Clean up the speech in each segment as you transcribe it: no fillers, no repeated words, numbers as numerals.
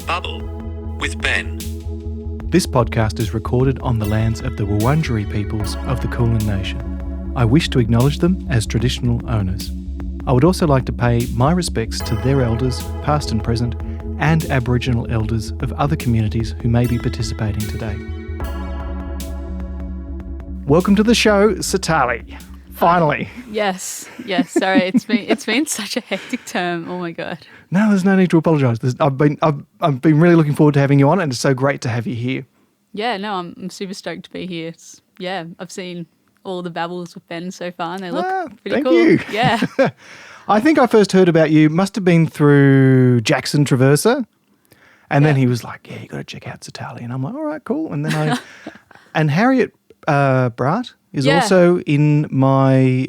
Babble with Ben. This podcast is recorded on the lands of the Wurundjeri peoples of the Kulin Nation. I wish to acknowledge them as traditional owners. I would also like to pay my respects to their elders, past and present, and Aboriginal elders of other communities who may be participating today. Welcome to the show, SEETALI. Finally. Yes. Sorry, it's been such a hectic term. Oh my god. No, there's no need to apologise. I've been really looking forward to having you on, and it's so great to have you here. Yeah, no, I'm super stoked to be here. I've seen all the babbles with Ben so far, and they look pretty cool. Thank you. Yeah. I think I first heard about you, must have been through Jackson Traverser. And then he was like, yeah, you got to check out SEETALI. And I'm like, all right, cool. And then and Harriet Bratt is also in my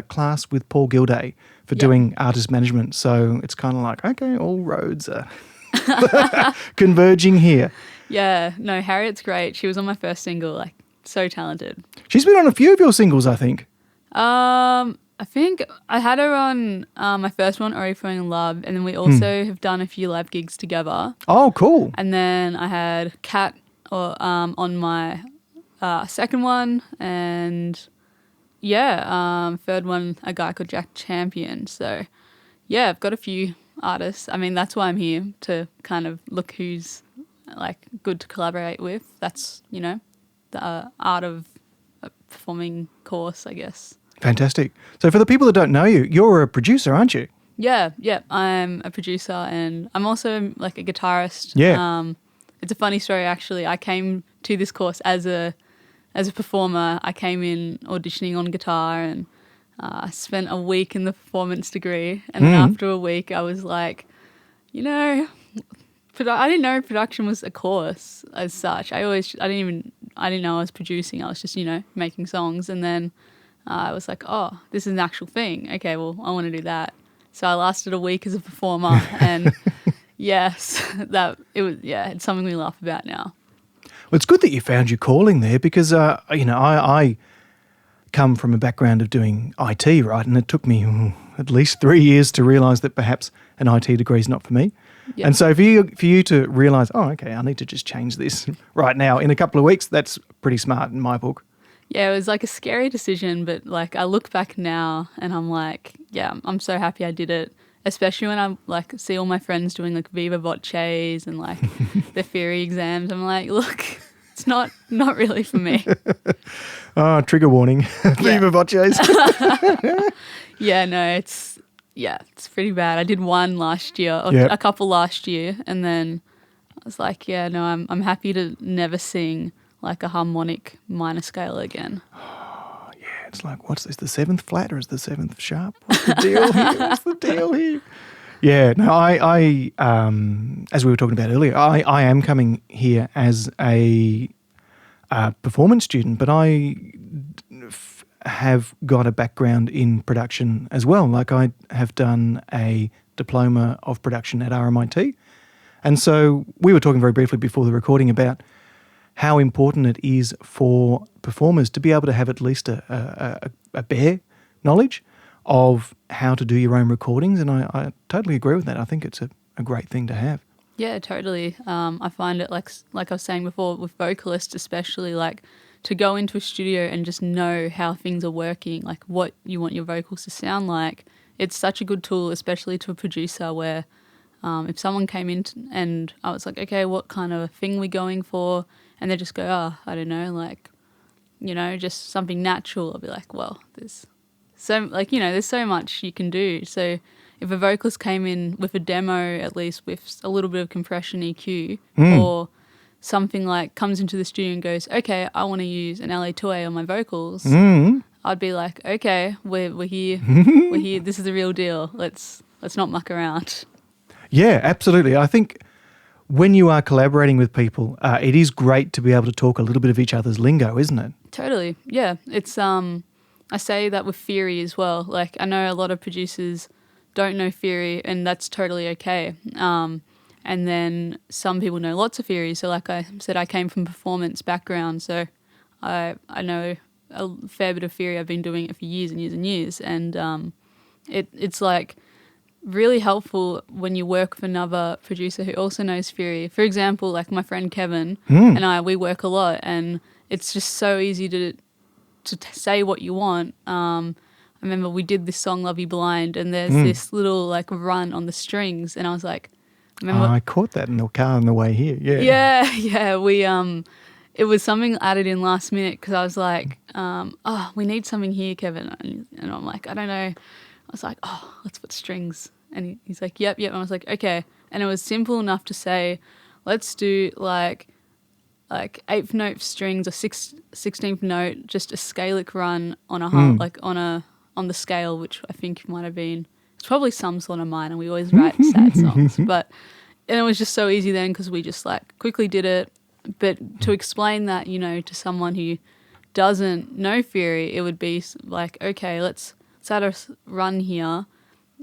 class with Paul Gilday for doing artist management. So it's kind of like, okay, all roads are converging here. Yeah, no, Harriet's great. She was on my first single, like, so talented. She's been on a few of your singles, I think. I think I had her on my first one, Already Falling in Love, and then we also have done a few live gigs together. Oh, cool. And then I had Kat on my second one, and third one, a guy called Jack Champion. So yeah, I've got a few artists. I mean, that's why I'm here, to kind of look who's like good to collaborate with. That's, you know, the art of a performing course, I guess. Fantastic. So for the people that don't know you, you're a producer, aren't you? Yeah, I'm a producer, and I'm also like a guitarist. Yeah. It's a funny story, actually. I came to this course as a performer. I came in auditioning on guitar, and I spent a week in the performance degree, and then after a week I was like, you know, I didn't know production was a course as such. I didn't know I was producing. I was just, you know, making songs, and then I was like, oh, this is an actual thing. Okay, well, I want to do that. So I lasted a week as a performer, and yes, it's something we laugh about now. Well, it's good that you found your calling there, because, I come from a background of doing IT, right? And it took me at least 3 years to realise that perhaps an IT degree is not for me. Yep. And so for you to realise, oh, okay, I need to just change this right now in a couple of weeks, that's pretty smart in my book. Yeah, it was like a scary decision, but like I look back now and I'm like, yeah, I'm so happy I did it, especially when I like see all my friends doing like Viva Voces and like their theory exams. I'm like, look, it's not really for me. Oh, trigger warning. Viva Voces. Yeah, no, it's pretty bad. I did one last year, or a couple last year, and then I was like, yeah, no, I'm happy to never sing like a harmonic minor scale again. Oh, yeah, it's like, what's this, the seventh flat or is the seventh sharp? What's the deal here? Yeah, no, I as we were talking about earlier, I am coming here as a performance student, but I have got a background in production as well. Like, I have done a diploma of production at RMIT. And so we were talking very briefly before the recording about how important it is for performers to be able to have at least a bare knowledge of how to do your own recordings, and I totally agree with that. I think it's a great thing to have. Yeah, totally. I find it like I was saying before, with vocalists especially, like to go into a studio and just know how things are working, like what you want your vocals to sound like. It's such a good tool, especially to a producer, where if someone came in and I was like, okay, what kind of thing are we going for? And they just go, oh, I don't know, like, you know, just something natural. I'll be like, well, there's so much you can do. So if a vocalist came in with a demo, at least with a little bit of compression EQ, or something like comes into the studio and goes, okay, I want to use an LA2A on my vocals, I'd be like, okay, we're here, we're here. This is the real deal. Let's not muck around. Yeah, absolutely. I think when you are collaborating with people, it is great to be able to talk a little bit of each other's lingo, isn't it? Totally. Yeah. It's I say that with theory as well. Like, I know a lot of producers don't know theory, and that's totally okay. And then some people know lots of theory. So like I said, I came from a performance background, so I know a fair bit of theory. I've been doing it for years and years and years. And it's like really helpful when you work with another producer who also knows theory. For example, like my friend Kevin and I, we work a lot, and it's just so easy to say what you want. I remember we did this song "Love You Blind," and there's this little like run on the strings, and I was like, I caught that in the car on the way here. yeah. We it was something added in last minute because I was like, we need something here, Kevin, and I'm like, I don't know. I was like, let's put strings, and he's like, yep. And I was like, okay, and it was simple enough to say, let's do like eighth note strings or 16th note, just a scalic run on a like on the scale, which I think might have been, it's probably some sort of minor. We always write sad songs, and it was just so easy then because we just like quickly did it. But to explain that, you know, to someone who doesn't know theory, it would be like, okay, let's add a run here.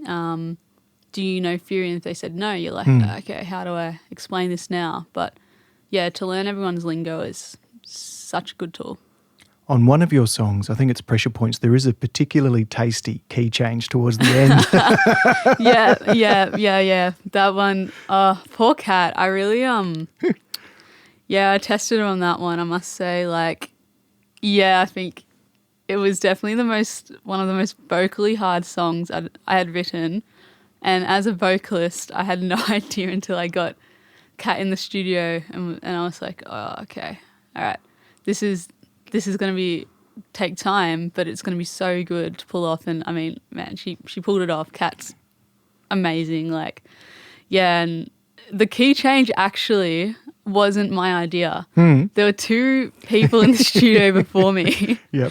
Do you know theory? And if they said no, you're like, okay, how do I explain this now? But yeah, to learn everyone's lingo is such a good tool. On one of your songs, I think it's Pressure Points, there is a particularly tasty key change towards the end. Yeah. That one, poor Kat. I really, I tested her on that one. I must say, like, I think it was definitely one of the most vocally hard songs I had written. And as a vocalist, I had no idea until I got Kat in the studio, and I was like, oh, okay, all right, this is going to take time, but it's going to be so good to pull off. And I mean, man, she pulled it off. Kat's amazing. Like, yeah, and the key change actually wasn't my idea. There were two people in the studio before me. Yep.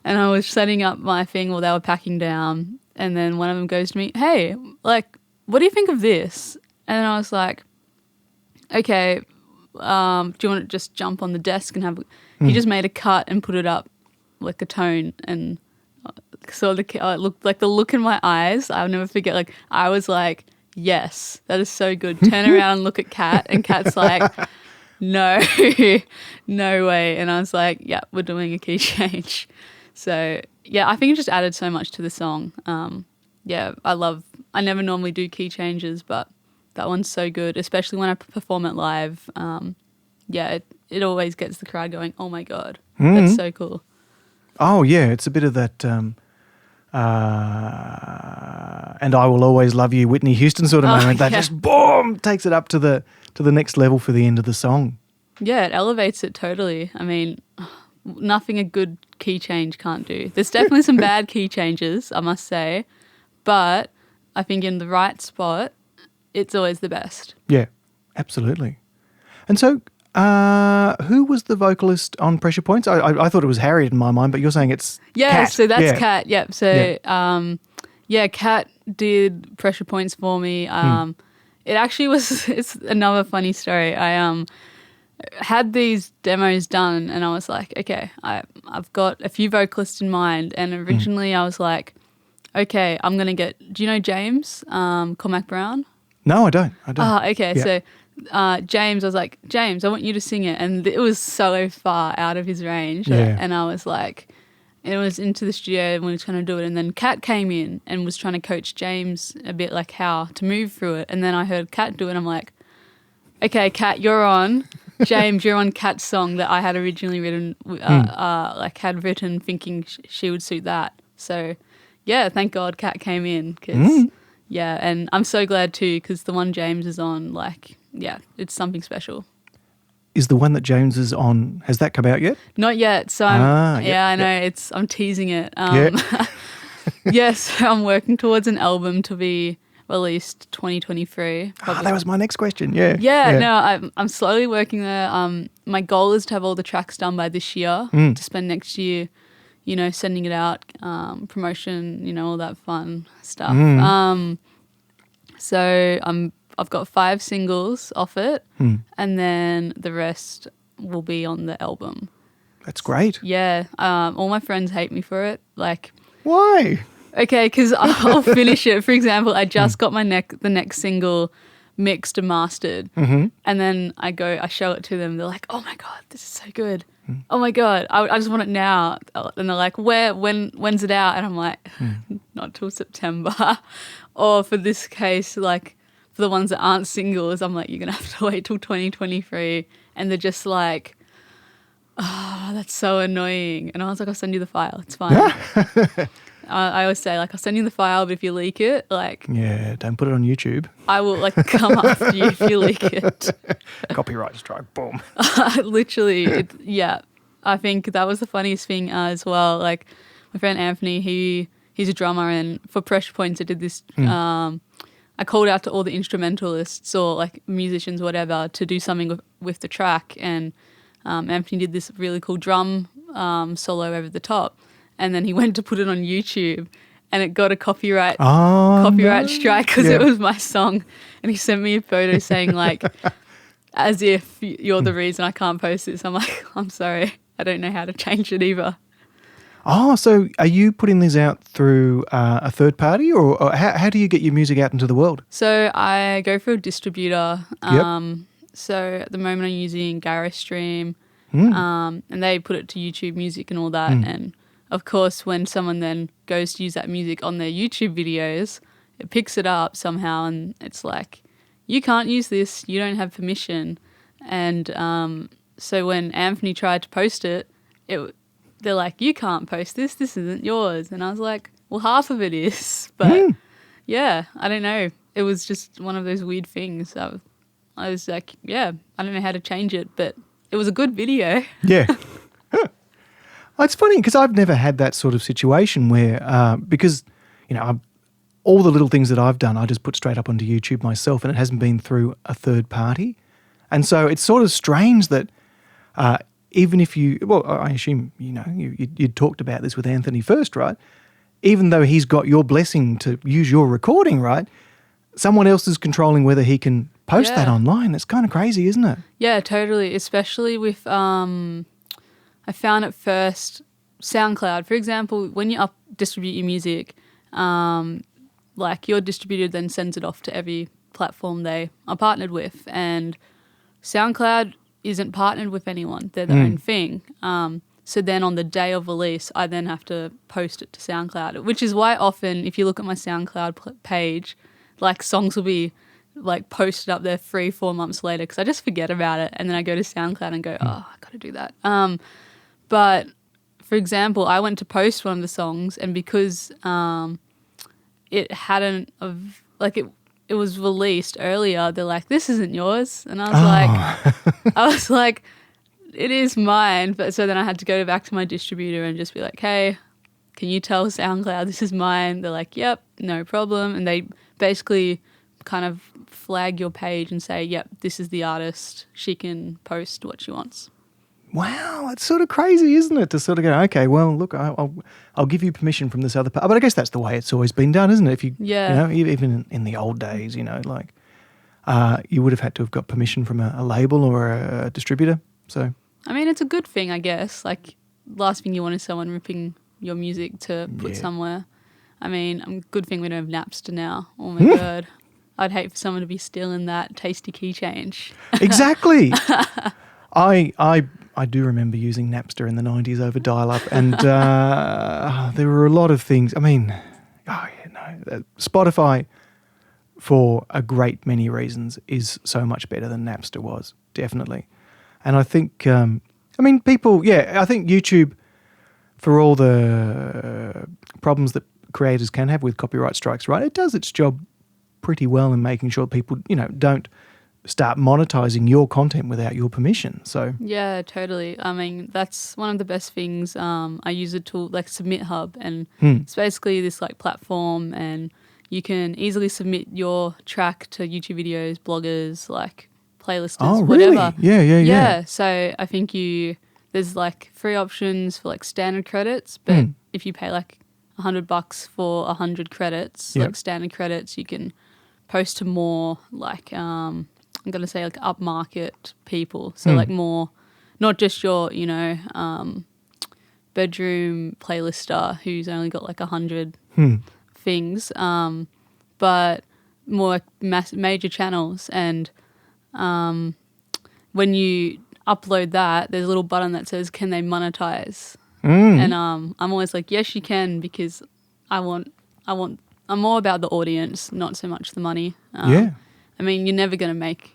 And I was setting up my thing while they were packing down, and then one of them goes to me, hey, like, what do you think of this? And then I was like, okay, do you want to just jump on the desk and have he just made a cut and put it up like a tone, and so it looked like the look in my eyes, I'll never forget. Like, I was like, yes, that is so good. Turn around and look at Kat, and Kat's like, no, no way. And I was like, yeah, we're doing a key change. So yeah, I think it just added so much to the song. I never normally do key changes, but that one's so good, especially when I perform it live. It always gets the crowd going, oh my God, that's so cool. Oh yeah, it's a bit of that and I Will Always Love You, Whitney Houston sort of moment. That just boom takes it up to the next level for the end of the song. Yeah, it elevates it totally. I mean, nothing a good key change can't do. There's definitely some bad key changes, I must say, but I think in the right spot, it's always the best. Yeah, absolutely. And so, who was the vocalist on Pressure Points? I thought it was Harriet in my mind, but you're saying it's Kat. So that's Kat. Yep. So, Kat did Pressure Points for me. It actually it's another funny story. I had these demos done, and I was like, okay, I've got a few vocalists in mind. And originally I was like, okay, I'm going to get, do you know James, Cormac Brown? No, I don't. Okay. Yeah. So James, I was like, James, I want you to sing it. And it was so far out of his range. Yeah. And I was like, it was into the studio and we were trying to do it. And then Kat came in and was trying to coach James a bit, like how to move through it. And then I heard Kat do it. And I'm like, okay, Kat, you're on. James, you're on Kat's song that I had originally written, had written thinking she would suit that. So, yeah, thank God Kat came in because, and I'm so glad too because the one James is on, it's something special. Is the one that James is on, has that come out yet? Not yet. So, I know, I'm teasing it. Yes, I'm working towards an album to be released 2023. That was my next question. Yeah. No, I'm slowly working there. My goal is to have all the tracks done by this year, to spend next year, sending it out, promotion, all that fun stuff. So I've got 5 singles off it, and then the rest will be on the album. That's great. Yeah. All my friends hate me for it. Like, why? Okay, because I'll finish it. For example, I just got the next single mixed and mastered, and then I show it to them. They're like, "Oh my God, this is so good! Oh my God, I just want it now." And they're like, when's it out?" And I'm like, "Not till September." Or for this case, like for the ones that aren't singles, I'm like, you're going to have to wait till 2023. And they're just like, oh, that's so annoying. And I was like, I'll send you the file. It's fine. I always say, like, I'll send you the file, but if you leak it, like... Yeah, don't put it on YouTube. I will, like, come after you if you leak it. Copyright strike, boom. Literally, yeah. I think that was the funniest thing as well. Like, my friend Anthony, he's a drummer, and for Pressure Points, I did this... I called out to all the instrumentalists or, like, musicians, whatever, to do something with the track. And Anthony did this really cool drum solo over the top. And then he went to put it on YouTube and it got a copyright strike because it was my song. And he sent me a photo saying like, as if you're the reason I can't post this. I'm like, I'm sorry. I don't know how to change it either. Oh, so are you putting these out through a third party or how do you get your music out into the world? So I go for a distributor. So at the moment I'm using Gareth Stream and they put it to YouTube Music and all that. And of course, when someone then goes to use that music on their YouTube videos, it picks it up somehow and it's like, you can't use this, you don't have permission. And so when Anthony tried to post it, they're like, you can't post this isn't yours. And I was like, well, half of it is. But yeah, I don't know. It was just one of those weird things. I was like, yeah, I don't know how to change it, but it was a good video. Yeah. It's funny because I've never had that sort of situation where, because, you know, all the little things that I've done, I just put straight up onto YouTube myself and it hasn't been through a third party. And so it's sort of strange that even if you, well, I assume, you know, you talked about this with Anthony first, right? Even though he's got your blessing to use your recording, right? Someone else is controlling whether he can post that online. That's kind of crazy, isn't it? Yeah, totally. Especially with, I found at first SoundCloud, for example, when you distribute your music, like your distributor then sends it off to every platform they are partnered with. And SoundCloud isn't partnered with anyone. They're their own thing. So then on the day of release, I then have to post it to SoundCloud, which is why often if you look at my SoundCloud page, like songs will be like posted up there 3-4 months later because I just forget about it. And then I go to SoundCloud and go, oh, I got to do that. But for example, I went to post one of the songs and because it hadn't, it was released earlier, they're like, this isn't yours. And I was like, it is mine. But so then I had to go back to my distributor and just be like, hey, can you tell SoundCloud this is mine? They're like, yep, no problem. And they basically kind of flag your page and say, yep, this is the artist. She can post what she wants. Wow, it's sort of crazy, isn't it? To sort of go, okay, well, look, I'll give you permission from this other part. But I guess that's the way it's always been done, isn't it? If you know, even in the old days, you know, like you would have had to have got permission from a label or a distributor. So, I mean, it's a good thing, I guess. Like, last thing you want is someone ripping your music to put somewhere. I mean, good thing we don't have Napster now. Oh my God. I'd hate for someone to be stealing that tasty key change. Exactly. I do remember using Napster in the 90s over dial-up and there were a lot of things. I mean, Spotify, for a great many reasons, is so much better than Napster was, definitely. And I think, I think YouTube, for all the problems that creators can have with copyright strikes, right, it does its job pretty well in making sure people, you know, don't start monetizing your content without your permission. So yeah, totally. I mean, that's one of the best things. I use a tool like Submit Hub, and it's basically this like platform, and you can easily submit your track to YouTube videos, bloggers, like playlisters, whatever. Really? Yeah. So I think there's like 3 options for like standard credits, but if you pay like $100 for 100 credits, like standard credits, you can post to more like I'm going to say like upmarket people. So like more, not just your, you know, bedroom playlister who's only got like 100 things, but more major channels. And when you upload that, there's a little button that says, can they monetize? And I'm always like, yes, you can, because I want I'm more about the audience, not so much the money. Yeah. I mean, you're never going to make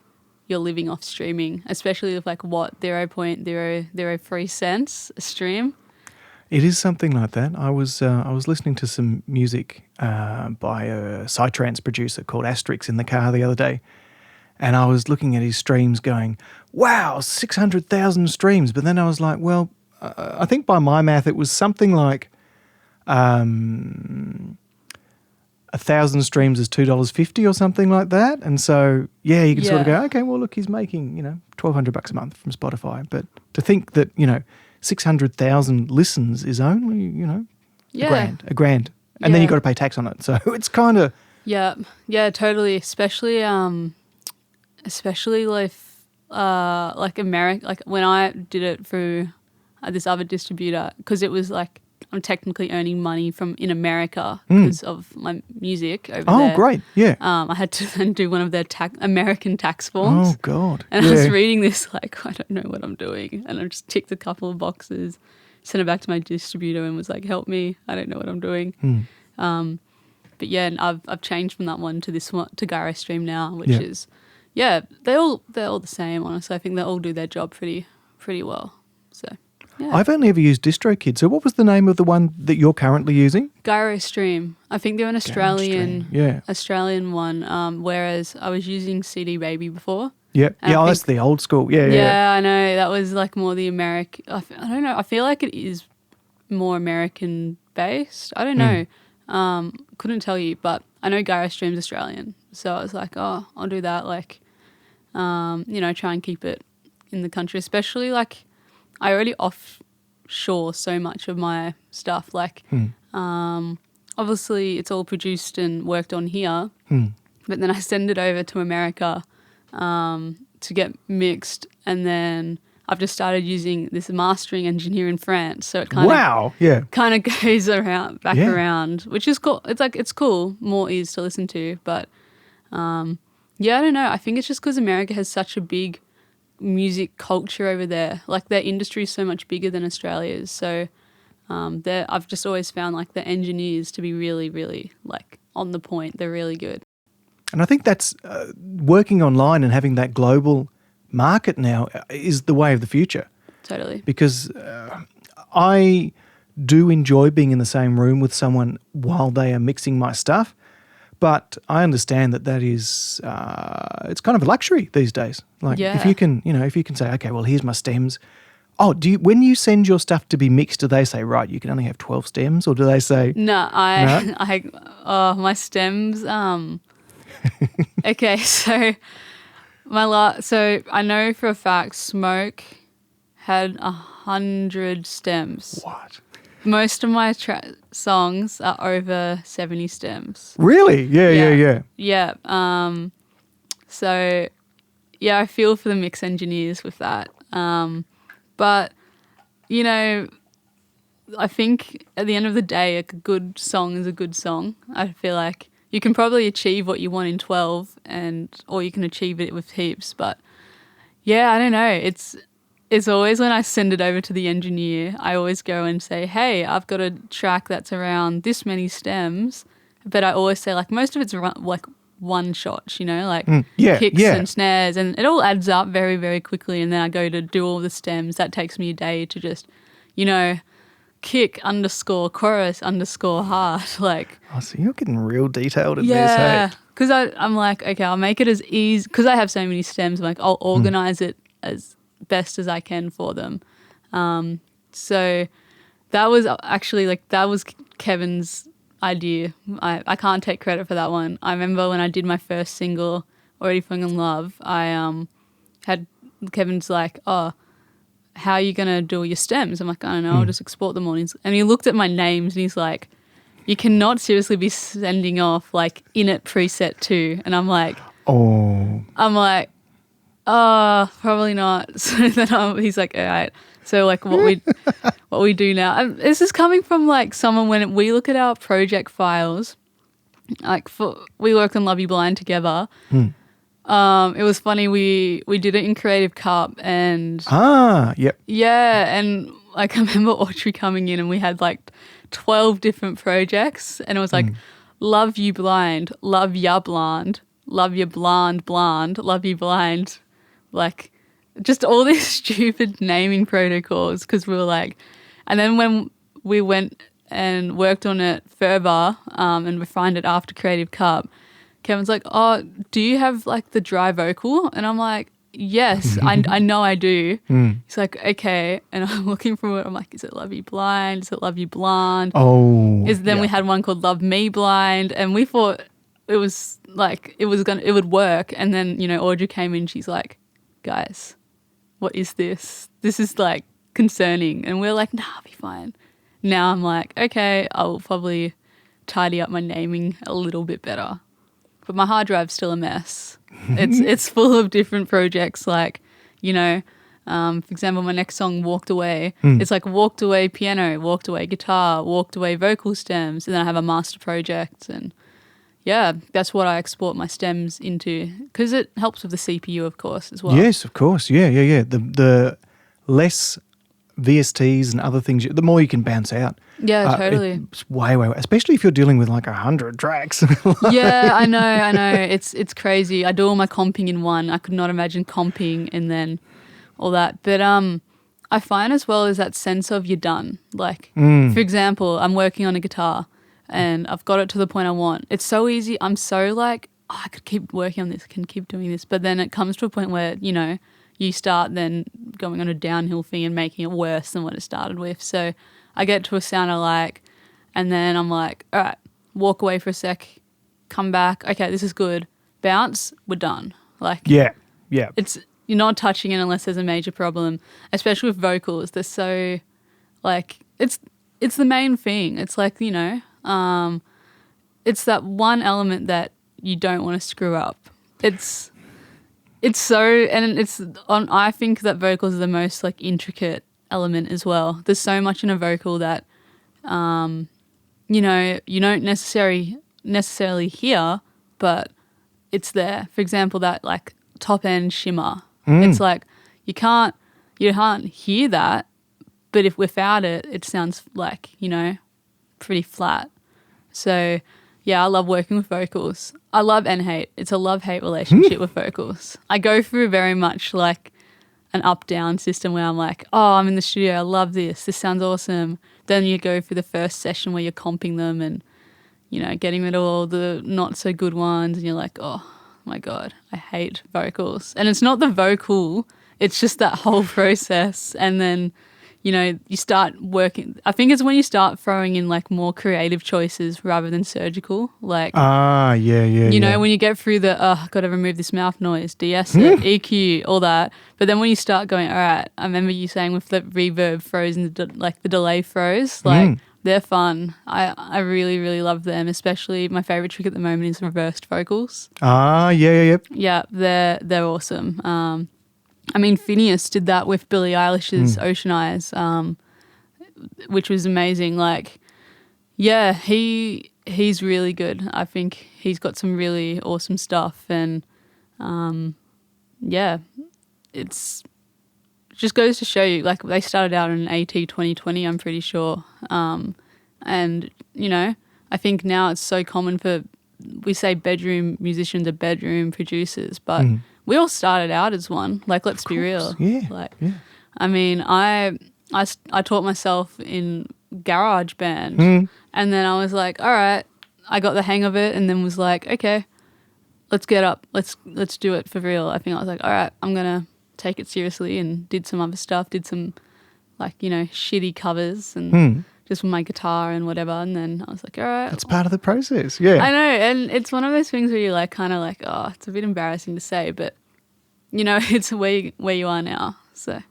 your living off streaming, especially with like what 0.003 cents a stream. It is something like that. I was listening to some music by a psytrance producer called Asterix in the car the other day, and I was looking at his streams going, wow, 600,000 streams. But then I was like, well, I think by my math it was something like 1,000 streams is $2.50 or something like that. And so, yeah, you can sort of go, okay, well, look, he's making, $1,200 a month from Spotify. But to think that, 600,000 listens is only, a grand. And then you got to pay tax on it. So it's kind of... Yeah, totally. Especially like America, like when I did it through this other distributor, because it was like I'm technically earning money in America because of my music over there. Oh, great, yeah. I had to then do one of their American tax forms. Oh, God. And I was reading this like, I don't know what I'm doing. And I just ticked a couple of boxes, sent it back to my distributor and was like, help me, I don't know what I'm doing. But yeah, and I've changed from that one to this one, to Gyro Stream now, which is, they're all the same, honestly. I think they all do their job pretty well. So, yeah. I've only ever used DistroKid. So what was the name of the one that you're currently using? Gyro Stream. I think they're an Australian one, whereas I was using CD Baby before. Yeah, that's the old school. Yeah. I know. That was like more the American. I don't know. I feel like it is more American based. I don't know. Couldn't tell you, but I know Gyro Stream's Australian. So I was like, oh, I'll do that. Like, try and keep it in the country, especially like I already offshore so much of my stuff. Like, obviously it's all produced and worked on here, but then I send it over to America to get mixed, and then I've just started using this mastering engineer in France. So it kind of goes around, which is cool. It's cool, more ease to listen to, but I don't know. I think it's just because America has such a big music culture over there. Like their industry is so much bigger than Australia's. So I've just always found like the engineers to be really, really like on the point. They're really good. And I think that's working online and having that global market now is the way of the future. Totally. Because I do enjoy being in the same room with someone while they are mixing my stuff. But I understand that is, it's kind of a luxury these days. Like if you can say, okay, well, here's my stems. Oh, when you send your stuff to be mixed, do they say, right, you can only have 12 stems? Or do they say... No, my stems, okay, so so I know for a fact Smoke had 100 stems. What? Most of my songs are over 70 stems. Really? Yeah. Yeah. So, I feel for the mix engineers with that. But, I think at the end of the day, a good song is a good song. I feel like you can probably achieve what you want in 12 or you can achieve it with heaps. But, I don't know. It's always when I send it over to the engineer, I always go and say, hey, I've got a track that's around this many stems. But I always say, like, most of it's like one shot, kicks and snares. And it all adds up very, very quickly. And then I go to do all the stems. That takes me a day to just, kick _ chorus _ hard. Like, oh, so you're getting real detailed in this, yeah. Because I'm like, okay, I'll make it as easy. Because I have so many stems, I'm like, I'll organize it as best as I can for them. So that was actually that was Kevin's idea. I can't take credit for that one. I remember when I did my first single, Already Falling in Love, I had Kevin's like, oh, how are you going to do all your stems? I'm like, I don't know, I'll just export them all. And he looked at my names and he's like, you cannot seriously be sending off like Init preset 2. And I'm like, probably not. So then he's like, all right. So like what we do now. This is coming from like someone when we look at our project files, like we worked on Love You Blind together. It was funny. We did it in Creative Cup and and like I remember Autry coming in and we had like 12 different projects and it was like love you blind, love ya blonde, love you blonde, love you blind. Like, just all these stupid naming protocols because we were like, and then when we went and worked on it further and refined it after Creative Cup, Kevin's like, oh, do you have like the dry vocal? And I'm like, yes, I know I do. He's like, okay. And I'm looking for it. I'm like, is it Love You Blind? Is it Love You Blonde? Oh. Then we had one called Love Me Blind, and we thought it was like it would work. And then, you know, Audrey came in, she's like, guys, what is this? This is like concerning. And we're like, nah, I'll be fine. Now I'm like, okay, I'll probably tidy up my naming a little bit better. But my hard drive's still a mess. It's full of different projects, like, you know, for example, my next song, Walked Away, it's like walked away piano, walked away guitar, walked away vocal stems, and then I have a master project. And yeah, that's what I export my stems into because it helps with the CPU, of course, as well. Yes, of course. Yeah. The less VSTs and other things, the more you can bounce out. Yeah, totally. It's way, especially if you're dealing with like 100 tracks. Yeah, I know. It's crazy. I do all my comping in one. I could not imagine comping and then all that. But I find as well is that sense of you're done. Like, for example, I'm working on a guitar and I've got it to the point I want. It's so easy. I'm so like, oh, I could keep working on this, can keep doing this. But then it comes to a point where, you know, you start then going on a downhill thing and making it worse than what it started with. So I get to a sound I like and then I'm like, all right, walk away for a sec, come back. Okay, this is good. Bounce, we're done. Like, yeah. You're not touching it unless there's a major problem, especially with vocals. They're so, like, it's the main thing. It's like, you know, it's that one element that you don't want to screw up. It's so, and it's on, I think that vocals are the most like intricate element as well. There's so much in a vocal that, you know, you don't necessarily hear, but it's there. For example, that like top end shimmer. It's like you can't hear that, but if without it, it sounds like, you know, pretty flat. So yeah, I love working with vocals. I love and hate. It's a love-hate relationship with vocals. I go through very much like an up-down system where I'm like, oh, I'm in the studio. I love this. This sounds awesome. Then you go through the first session where you're comping them and, you know, getting rid of all the not so good ones. And you're like, oh my God, I hate vocals. And it's not the vocal. It's just that whole process. And then, you know, you start working. I think it's when you start throwing in like more creative choices rather than surgical. Like, yeah. You know, when you get through the, got to remove this mouth noise, de-ess it, EQ, all that. But then when you start going, all right, I remember you saying with the reverb throws and the delay throws, like they're fun. I really, really love them, especially my favorite trick at the moment is reversed vocals. Yeah. Yeah, they're awesome. I mean, Phineas did that with Billie Eilish's Ocean Eyes, which was amazing. Like, yeah, he's really good. I think he's got some really awesome stuff. And, yeah, it's just goes to show you, like, they started out in AT 2020, I'm pretty sure. And, you know, I think now it's so common for, we say bedroom musicians are bedroom producers, but we all started out as one. Like, let's be real. Yeah. Like, yeah. I mean, I taught myself in garage band, and then I was like, all right, I got the hang of it, and then was like, okay, let's get up, let's do it for real. I think I was like, all right, I'm gonna take it seriously, and did some other stuff, did some like, you know, shitty covers and just with my guitar and whatever. And then I was like, all right. That's part of the process. Yeah. I know. And it's one of those things where you're like, kind of like, oh, it's a bit embarrassing to say, but you know, it's where you are now. So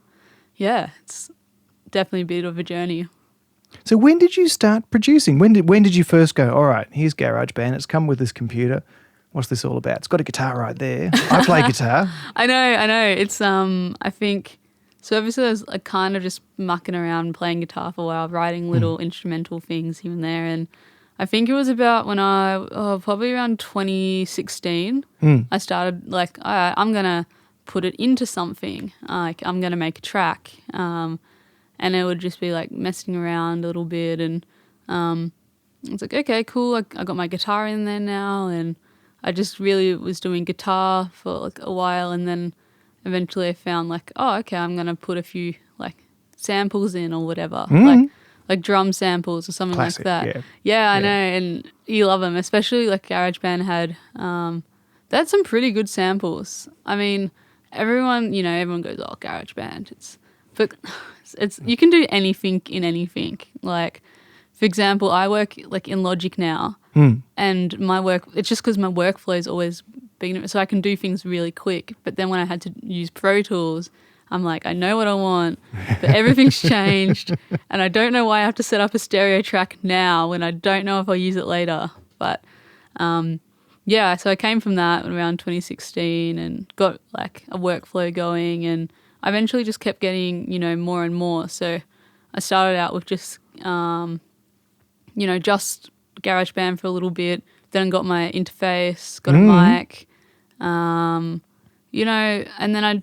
yeah, it's definitely a bit of a journey. So when did you start producing? When did you first go, all right, here's GarageBand, it's come with this computer. What's this all about? It's got a guitar right there. I play guitar. I know. It's I think so obviously I was like kind of just mucking around playing guitar for a while, writing little instrumental things here and there. And I think it was about when probably around 2016, I started like, all right, I'm going to put it into something. Like I'm going to make a track. And it would just be like messing around a little bit. And I was like, okay, cool. I got my guitar in there now, and I just really was doing guitar for like a while, and then eventually I found like, oh, okay, I'm gonna put a few like samples in or whatever, like drum samples or something Classic, like that. yeah. Yeah, I Yeah. know, and you love them, especially like GarageBand had. They had some pretty good samples. I mean, everyone goes, oh, GarageBand. But it's you can do anything in anything. Like, for example, I work like in Logic now, and my work. It's just because my workflow is always been so I can do things really quick. But then when I had to use Pro Tools, I'm like, I know what I want, but everything's changed, and I don't know why I have to set up a stereo track now when I don't know if I'll use it later. But yeah, so I came from that around 2016 and got like a workflow going, and I eventually just kept getting, more and more. So I started out with just, just GarageBand for a little bit, then got my interface, got a mic, and then I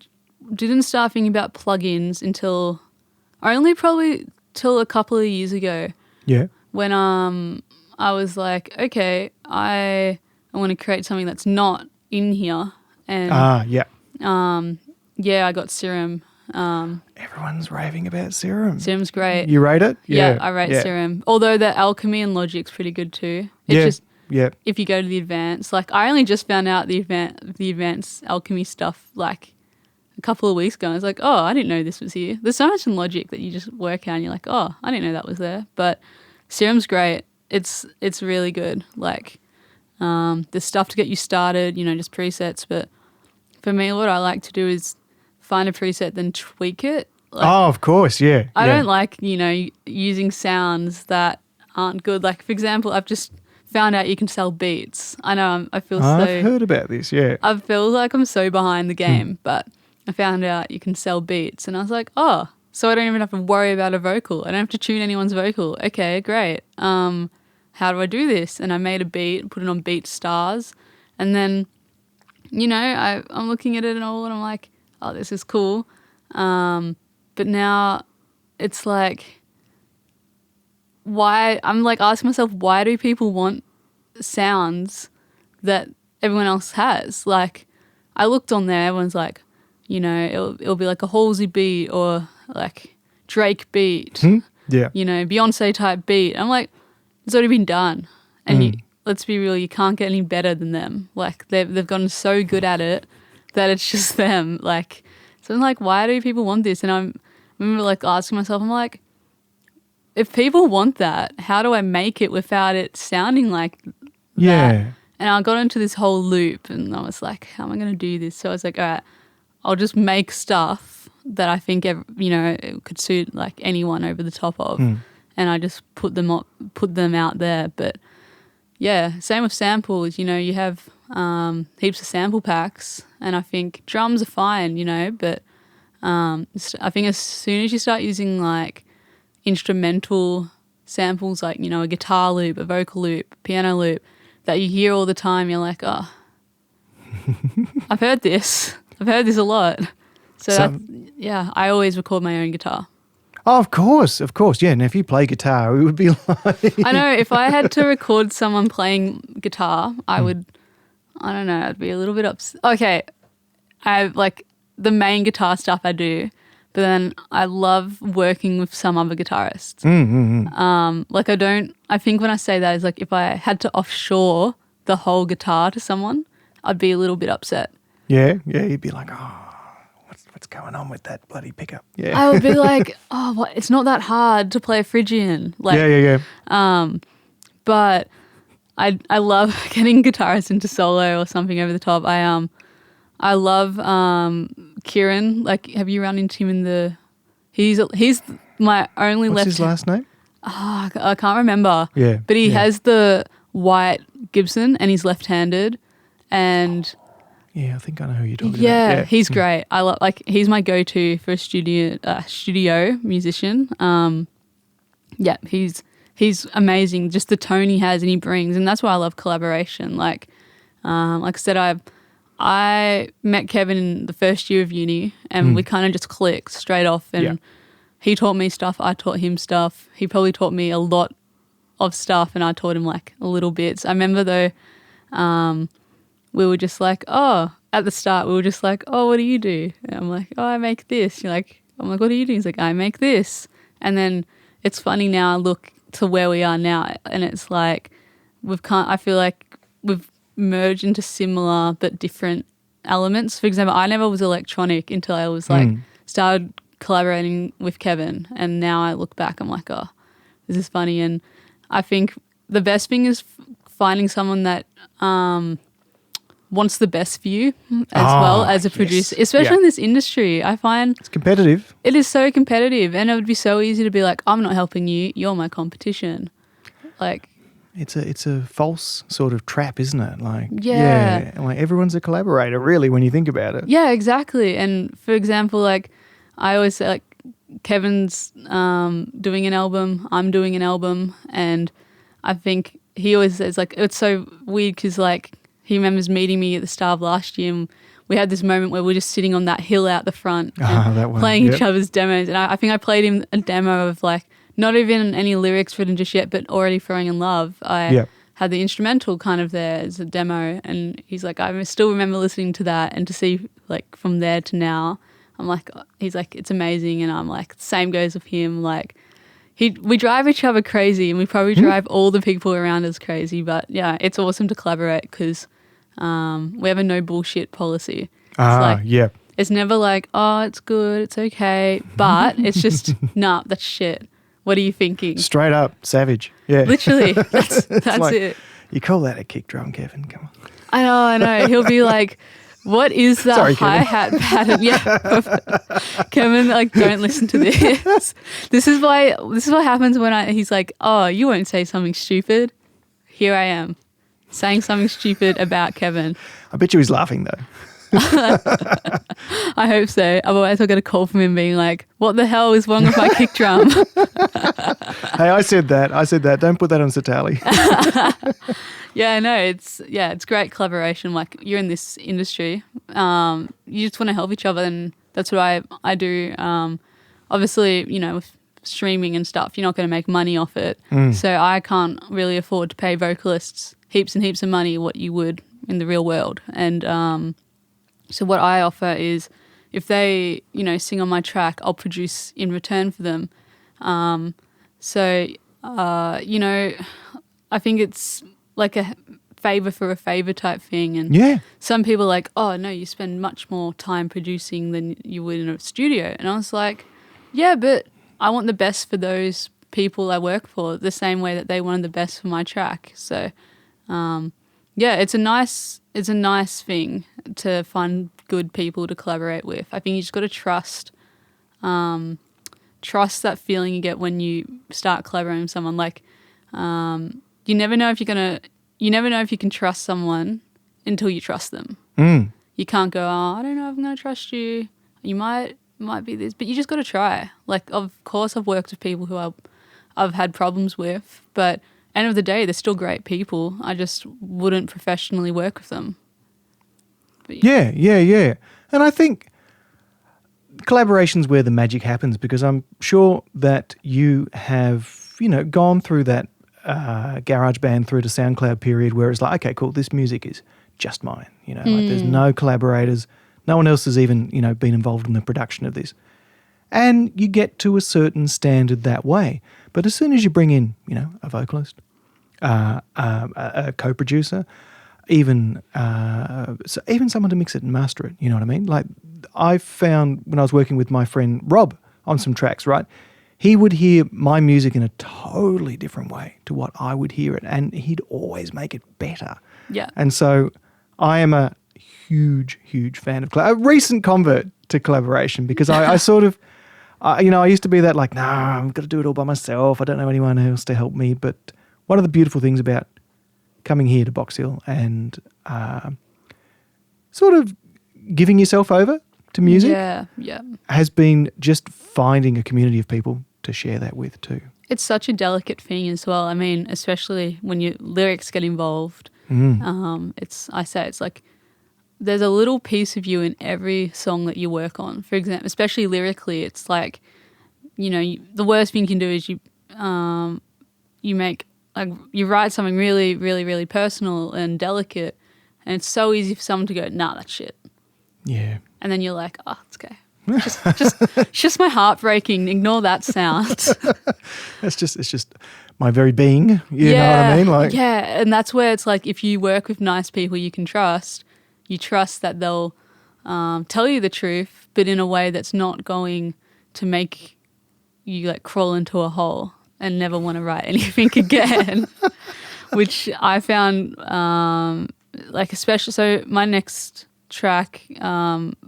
didn't start thinking about plugins until probably till a couple of years ago. Yeah. When I was like, okay, I want to create something that's not in here, and Yeah. I got Serum. Everyone's raving about Serum. Serum's great. You rate it? Yeah, I rate Serum. Although the Alchemy and Logic's pretty good too. It's just if you go to the advanced, like I only just found out the advanced Alchemy stuff like a couple of weeks ago. I was like, oh, I didn't know this was here. There's so much in Logic that you just work out and you're like, oh, I didn't know that was there. But Serum's great. It's really good. Like there's stuff to get you started, just presets. But for me, what I like to do is find a preset, then tweak it. Like, oh, of course, yeah. I don't like, using sounds that aren't good. Like, for example, I've just found out you can sell beats. I know I've heard about this, yeah. I feel like I'm so behind the game, but I found out you can sell beats, and I was like, oh, so I don't even have to worry about a vocal. I don't have to tune anyone's vocal. Okay, great. How do I do this? And I made a beat, put it on BeatStars, and then, I'm looking at it and all, and I'm like, oh, this is cool. But now it's like, why? I'm like asking myself, why do people want sounds that everyone else has? Like, I looked on there, everyone's like, it'll be like a Halsey beat or like Drake beat, Yeah. Beyonce type beat. I'm like, it's already been done. And let's be real, you can't get any better than them. Like, they've gotten so good at it that it's just them. Like, so I'm like, why do people want this? And I remember like asking myself, I'm like, if people want that, how do I make it without it sounding like that? Yeah. And I got into this whole loop, and I was like, how am I going to do this? So I was like, all right, I'll just make stuff that I think, it could suit like anyone over the top of. And I just put them out there. But yeah, same with samples. You have heaps of sample packs, and I think drums are fine, but I think as soon as you start using like instrumental samples, like a guitar loop, a vocal loop, piano loop that you hear all the time, you're like, oh, I've heard this a lot. So I always record my own guitar. Oh, of course. Yeah. And if you play guitar, it would be like... I know. If I had to record someone playing guitar, I would, I don't know, I'd be a little bit upset. Okay. I like the main guitar stuff I do, but then I love working with some other guitarists. Like I think when I say that is like if I had to offshore the whole guitar to someone, I'd be a little bit upset. Yeah. You'd be like, oh, what's going on with that bloody pickup? Yeah. I would be like, oh, what? It's not that hard to play a Phrygian. Like, Yeah. But I love getting guitarists into solo or something over the top. I love Kieran. Like, have you run into him in the? He's my only What's left. his last name? Oh, I can't remember. Yeah. But he has the white Gibson and he's left-handed, and. Yeah, I think I know who you're talking about. Yeah, he's great. I love he's my go-to for a studio musician. Yeah, he's amazing. Just the tone he has and he brings, and that's why I love collaboration. Like I said, I met Kevin in the first year of uni, and we kind of just clicked straight off. And he taught me stuff, I taught him stuff. He probably taught me a lot of stuff, and I taught him like little bits. I remember though, we were just like, at the start we were just like, what do you do? And I'm like, I make this. I'm like, what do you do? He's like, I make this. And then it's funny now, I look to where we are now, and it's like I feel like we've merged into similar but different elements. For example, I never was electronic until I was like started collaborating with Kevin, and now I look back, I'm like, this is funny. And I think the best thing is finding someone that wants the best for you as well as a producer, especially in this industry. I find it's competitive. It is so competitive, and it would be so easy to be like, I'm not helping you, you're my competition. Like, it's a false sort of trap, isn't it? Like, like everyone's a collaborator, really, when you think about it. Yeah, exactly. And for example, like I always say, like Kevin's doing an album, I'm doing an album, and I think he always says like it's so weird because like he remembers meeting me at the start of last year, and we had this moment where we're just sitting on that hill out the front and playing each other's demos. And I think I played him a demo of like not even any lyrics written just yet, but already throwing in love. I had the instrumental kind of there as a demo, and he's like, I still remember listening to that, and to see like from there to now, I'm like, he's like, it's amazing. And I'm like, same goes with him. Like we drive each other crazy, and we probably drive all the people around us crazy. But yeah, it's awesome to collaborate because we have a no bullshit policy. It's never like, it's good, it's okay, but it's just, nah, that's shit. What are you thinking? Straight up, savage. Yeah. Literally, that's like, it. You call that a kick drum, Kevin? Come on. I know. He'll be like, what is that hi-hat pattern? Yeah. Kevin, like, don't listen to this. This is what happens when he's like, you won't say something stupid. Here I am, saying something stupid about Kevin. I bet you he's laughing though. I hope so. Otherwise I'll get a call from him being like, what the hell is wrong with my kick drum? Hey, I said that. Don't put that on SEETALI. Yeah, no, it's great collaboration. Like, you're in this industry. You just want to help each other, and that's what I do. Obviously, with streaming and stuff, you're not going to make money off it. So I can't really afford to pay vocalists heaps and heaps of money what you would in the real world. And so what I offer is, if they, sing on my track, I'll produce in return for them. I think it's like a favor for a favor type thing. And some people are like, oh, no, you spend much more time producing than you would in a studio. And I was like, yeah, but I want the best for those people I work for, the same way that they wanted the best for my track. So, it's a nice thing to find good people to collaborate with. I think you just got to trust that feeling you get when you start collaborating with someone. Like, you never know if you can trust someone until you trust them. You can't go, I don't know if I'm going to trust you. You might be this, but you just got to try. Like, of course, I've worked with people who I've had problems with, but end of the day, they're still great people. I just wouldn't professionally work with them. But, yeah. And I think collaboration's where the magic happens, because I'm sure that you have, gone through that GarageBand through to SoundCloud period where it's like, okay, cool, this music is just mine. Like there's no collaborators. No one else has even, been involved in the production of this. And you get to a certain standard that way. But as soon as you bring in, a vocalist, a co-producer, even someone to mix it and master it, you know what I mean? Like, I found when I was working with my friend Rob on some tracks, right? He would hear my music in a totally different way to what I would hear it, and he'd always make it better. Yeah. And so I am a huge, huge fan of a recent convert to collaboration, because I sort of, I used to be that like, nah, I've got to do it all by myself. I don't know anyone else to help me. But one of the beautiful things about coming here to Box Hill and sort of giving yourself over to music has been just finding a community of people to share that with too. It's such a delicate thing as well. I mean, especially when your lyrics get involved. It's like there's a little piece of you in every song that you work on. For example, especially lyrically, it's like, the worst thing you can do is you make like you write something really, really, really personal and delicate, and it's so easy for someone to go, nah, that's shit. Yeah. And then you're like, oh, it's okay. It's just my heart breaking. Ignore that sound. It's just my very being. You know what I mean? Like, yeah, and that's where it's like if you work with nice people you can trust, you trust that they'll tell you the truth, but in a way that's not going to make you like crawl into a hole and never want to write anything again. Which I found like especially, so my next track,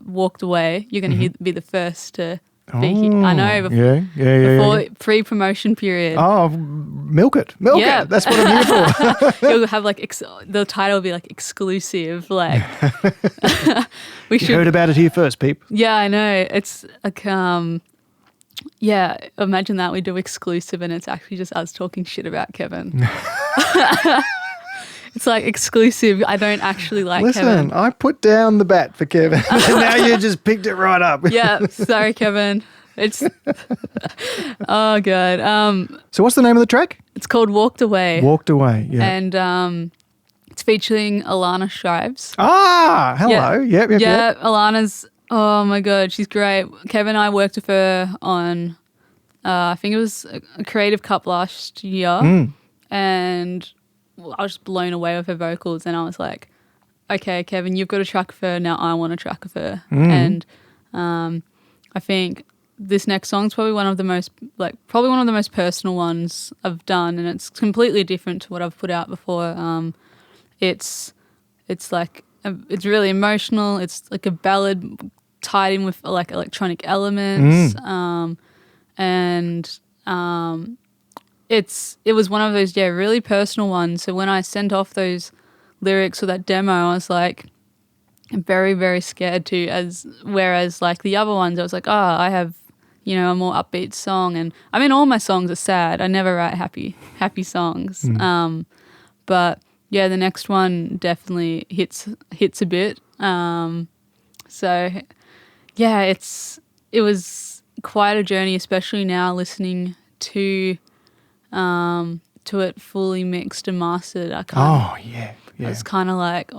Walked Away, you're going to be the first to be here. I know, before pre-promotion period. Oh, milk it. That's what I'm here for. You'll have like, the title will be like exclusive, like. You heard about it here first, peep. Yeah, I know. It's like, yeah, imagine that we do exclusive and it's actually just us talking shit about Kevin. It's like exclusive. I don't actually like Kevin. Listen, I put down the bat for Kevin. And now you just picked it right up. Yeah, sorry, Kevin. It's oh god. So what's the name of the track? It's called Walked Away. Walked Away, yeah. And it's featuring Alana Shrives. Ah, hello. Yep. Yeah, Alana's, oh my god, she's great. Kevin and I worked with her on I think it was a Creative Cup last year. And I was just blown away with her vocals, and I was like, okay, Kevin, you've got a track with her, now I want a track with her. And I think this next song's probably one of the most personal ones I've done, and it's completely different to what I've put out before. It's like it's really emotional. It's like a ballad tied in with like electronic elements, and it was one of those really personal ones. So when I sent off those lyrics or that demo, I was like very, very scared to, whereas like the other ones I was like, I have, a more upbeat song, and I mean all my songs are sad. I never write happy songs. But yeah, the next one definitely hits a bit. So yeah, it was quite a journey, especially now listening to it fully mixed and mastered. I was kind of like,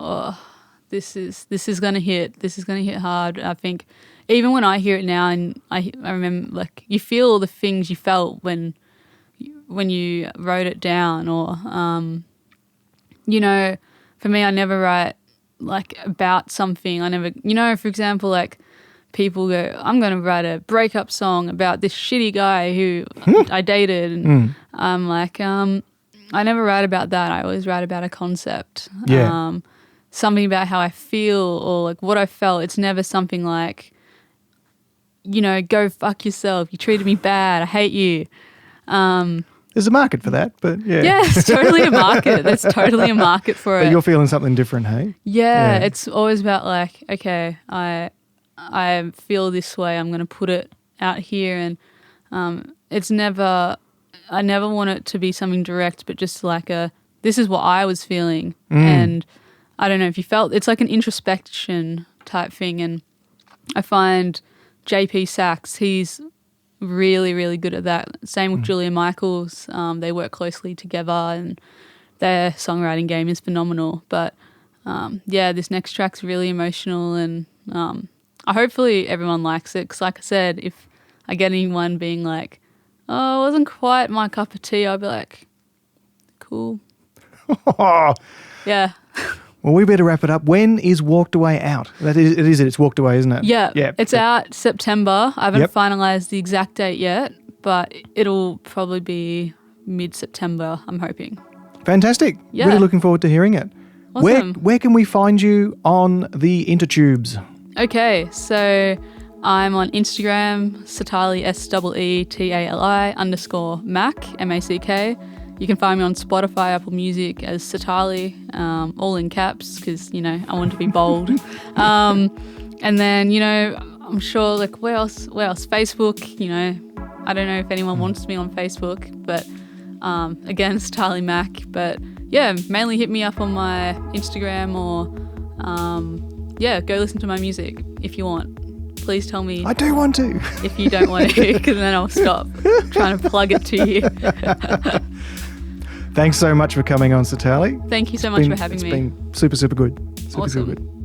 this is gonna hit. This is gonna hit hard. I think even when I hear it now, and I remember like you feel all the things you felt when you wrote it down, or for me, I never write like about something. I never, for example, like people go, I'm going to write a breakup song about this shitty guy who I dated. And I'm like, I never write about that. I always write about a concept. Yeah. Something about how I feel or like what I felt. It's never something like, go fuck yourself. You treated me bad. I hate you. There's a market for that, but yeah. Yeah, it's totally a market. There's totally a market for it. But you're feeling something different, hey? Yeah, it's always about like, okay, I feel this way. I'm going to put it out here, and it's never. I never want it to be something direct, but just like this is what I was feeling, and I don't know if you felt. It's like an introspection type thing, and I find JP Sachs, he's really, really good at that. Same with Julia Michaels. They work closely together, and their songwriting game is phenomenal. But this next track's really emotional, and hopefully everyone likes it. Because like I said, if I get anyone being like, "Oh, it wasn't quite my cup of tea," I'll be like, "Cool." Yeah. Well, we better wrap it up. When is Walked Away out? It's Walked Away, isn't it? Yeah. It's out September. I haven't finalised the exact date yet, but it'll probably be mid-September, I'm hoping. Fantastic. Yeah. Really looking forward to hearing it. Awesome. Where can we find you on the intertubes? Okay, so I'm on Instagram, SEETALI, SEETALI _Mac, MACK. You can find me on Spotify, Apple Music as SEETALI, all in caps because, I want to be bold. And then, I'm sure, like, where else? Facebook, I don't know if anyone wants me on Facebook, but again, SEETALI Mac. But yeah, mainly hit me up on my Instagram or, go listen to my music if you want. Please tell me. I do want to. If you don't want to, because then I'll stop trying to plug it to you. Thanks so much for coming on, SEETALI. Thank you so much for having me. It's been super, super good. Super, Awesome. super good.